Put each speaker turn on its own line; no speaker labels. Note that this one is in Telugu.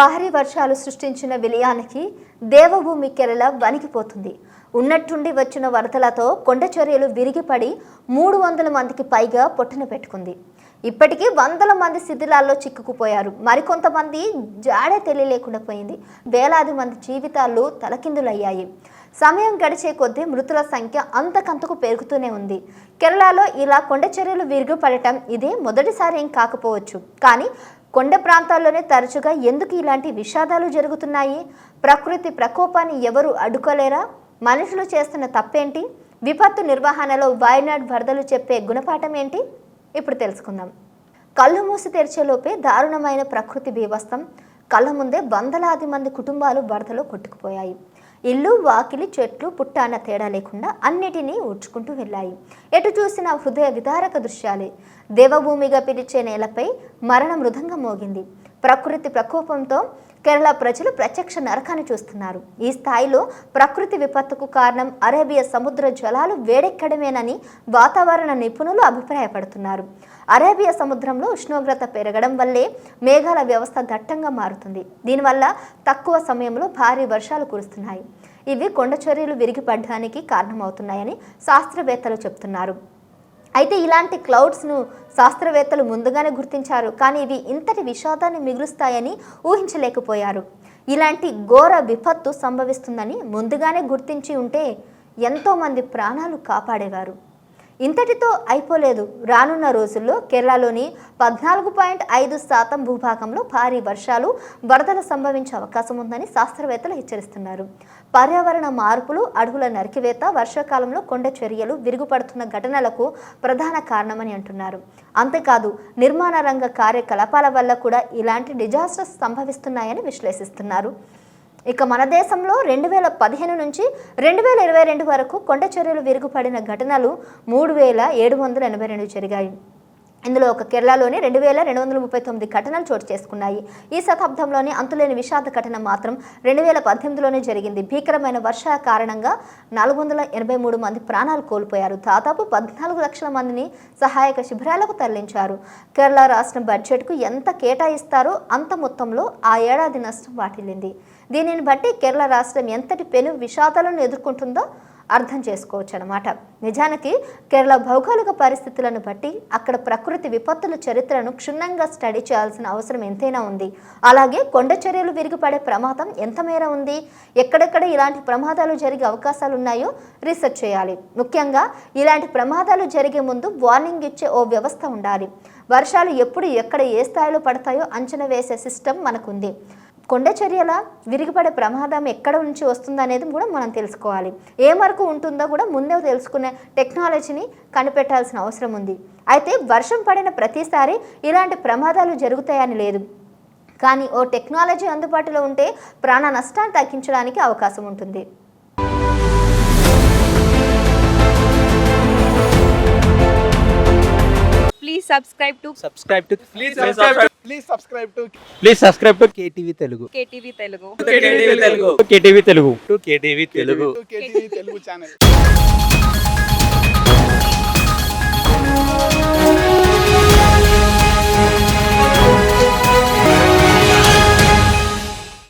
భారీ వర్షాలు సృష్టించిన విలయానికి దేవభూమి కేరళ వణికిపోతుంది. ఉన్నట్టుండి వచ్చిన వరదలతో కొండ చర్యలు విరిగిపడి 300 మందికి పైగా పొట్టన పెట్టుకుంది. ఇప్పటికీ వందల మంది శిథిలాల్లో చిక్కుకుపోయారు. మరికొంతమంది జాడే తెలియలేకుండా పోయింది. వేలాది మంది జీవితాలు తలకిందులయ్యాయి. సమయం గడిచే కొద్దీ మృతుల సంఖ్య అంతకంతకు పెరుగుతూనే ఉంది. కేరళలో ఇలా కొండ చర్యలు విరిగిపడటం ఇదే మొదటిసారి ఏం కాకపోవచ్చు. కానీ కొండ ప్రాంతాల్లోనే తరచుగా ఎందుకు ఇలాంటి విషాదాలు జరుగుతున్నాయి? ప్రకృతి ప్రకోపాన్ని ఎవరు అడ్డుకోలేరా? మనుషులు చేస్తున్న తప్పేంటి? విపత్తు నిర్వహణలో వాయనాడ్ వరదలు చెప్పే గుణపాఠం ఏంటి? ఇప్పుడు తెలుసుకుందాం. కళ్ళు మూసి తెరిచేలోపే దారుణమైన ప్రకృతి బీభత్సం. కళ్ళ ముందే వందలాది మంది కుటుంబాలు వరదలో కొట్టుకుపోయాయి. ఇల్లు, వాకిలి, చెట్లు, పుట్ట అన్న తేడా లేకుండా అన్నిటినీ ఊడ్చుకుంటూ వెళ్ళాయి. ఎటు చూసిన హృదయ విదారక దృశ్యాలే. దేవభూమిగా పిలిచే నేలపై మరణ మృదంగం మోగింది. ప్రకృతి ప్రకోపంతో కేరళ ప్రజలు ప్రత్యక్ష నరకాన్ని చూస్తున్నారు. ఈ స్థాయిలో ప్రకృతి విపత్తుకు కారణం అరేబియా సముద్ర జలాలు వేడెక్కడమేనని వాతావరణ నిపుణులు అభిప్రాయపడుతున్నారు. అరేబియా సముద్రంలో ఉష్ణోగ్రత పెరగడం వల్లే మేఘాల వ్యవస్థ దట్టంగా మారుతుంది. దీనివల్ల తక్కువ సమయంలో భారీ వర్షాలు కురుస్తున్నాయి. ఇవి కొండ చర్యలు విరిగిపడడానికి కారణమవుతున్నాయని శాస్త్రవేత్తలు చెబుతున్నారు. అయితే ఇలాంటి క్లౌడ్స్ను శాస్త్రవేత్తలు ముందుగానే గుర్తించారు. కానీ ఇవి ఇంతటి విషాదాన్ని మిగులుస్తాయని ఊహించలేకపోయారు. ఇలాంటి ఘోర విపత్తు సంభవిస్తుందని ముందుగానే గుర్తించి ఉంటే ఎంతోమంది ప్రాణాలు కాపాడేవారు. ఇంతటితో అయిపోలేదు. రానున్న రోజుల్లో కేరళలోని 14.5% భూభాగంలో భారీ వర్షాలు, వరదలు సంభవించే అవకాశం ఉందని శాస్త్రవేత్తలు హెచ్చరిస్తున్నారు. పర్యావరణ మార్పులు, అడవుల నరికివేత, వర్షాకాలంలో కొండ చర్యలు విరుగుపడుతున్న ఘటనలకు ప్రధాన కారణమని అంటున్నారు. అంతేకాదు, నిర్మాణ రంగ కార్యకలాపాల వల్ల కూడా ఇలాంటి డిజాస్టర్స్ సంభవిస్తున్నాయని విశ్లేషిస్తున్నారు. ఇక మన దేశంలో 2015 నుంచి 2022 వరకు కొండ చర్యలు విరుగుపడిన ఘటనలు 3782 జరిగాయి. ఇందులో ఒక కేరళలోని 2239 ఘటనలు చోటు చేసుకున్నాయి. ఈ శతాబ్దంలోని అంతులేని విషాద ఘటన మాత్రం 2018లోనే జరిగింది. భీకరమైన వర్షాల కారణంగా 483 మంది ప్రాణాలు కోల్పోయారు. దాదాపు 14 లక్షల మందిని సహాయక శిబిరాలకు తరలించారు. కేరళ రాష్ట్ర బడ్జెట్కు ఎంత కేటాయిస్తారో అంత మొత్తంలో ఆ ఏడాది నష్టం వాటిల్లింది. దీనిని బట్టి కేరళ రాష్ట్రం ఎంతటి పెను విషాదాలను ఎదుర్కొంటుందో అర్థం చేసుకోవచ్చు అన్నమాట. నిజానికి కేరళ భౌగోళిక పరిస్థితులను బట్టి అక్కడ ప్రకృతి విపత్తుల చరిత్రను క్షుణ్ణంగా స్టడీ చేయాల్సిన అవసరం ఎంతైనా ఉంది. అలాగే కొండ చర్యలు విరిగిపడే ప్రమాదం ఎంత మేర ఉంది, ఎక్కడెక్కడ ఇలాంటి ప్రమాదాలు జరిగే అవకాశాలు ఉన్నాయో రీసెర్చ్ చేయాలి. ముఖ్యంగా ఇలాంటి ప్రమాదాలు జరిగే ముందు వార్నింగ్ ఇచ్చే ఓ వ్యవస్థ ఉండాలి. వర్షాలు ఎప్పుడు, ఎక్కడ, ఏ స్థాయిలో పడతాయో అంచనా వేసే సిస్టమ్ మనకుంది. కొండ చర్యల విరిగిపడే ప్రమాదం ఎక్కడ నుంచి వస్తుందనేది కూడా మనం తెలుసుకోవాలి. ఏ వరకు ఉంటుందో కూడా ముందే తెలుసుకునే టెక్నాలజీని కనిపెట్టాల్సిన అవసరం ఉంది. అయితే వర్షం పడిన ప్రతిసారి ఇలాంటి ప్రమాదాలు జరుగుతాయని లేదు. కానీ ఓ టెక్నాలజీ అందుబాటులో ఉంటే ప్రాణ నష్టాన్ని తగ్గించడానికి అవకాశం ఉంటుంది.
Please subscribe to
KTV Telugu.
KTV Telugu.
KTV Telugu channel.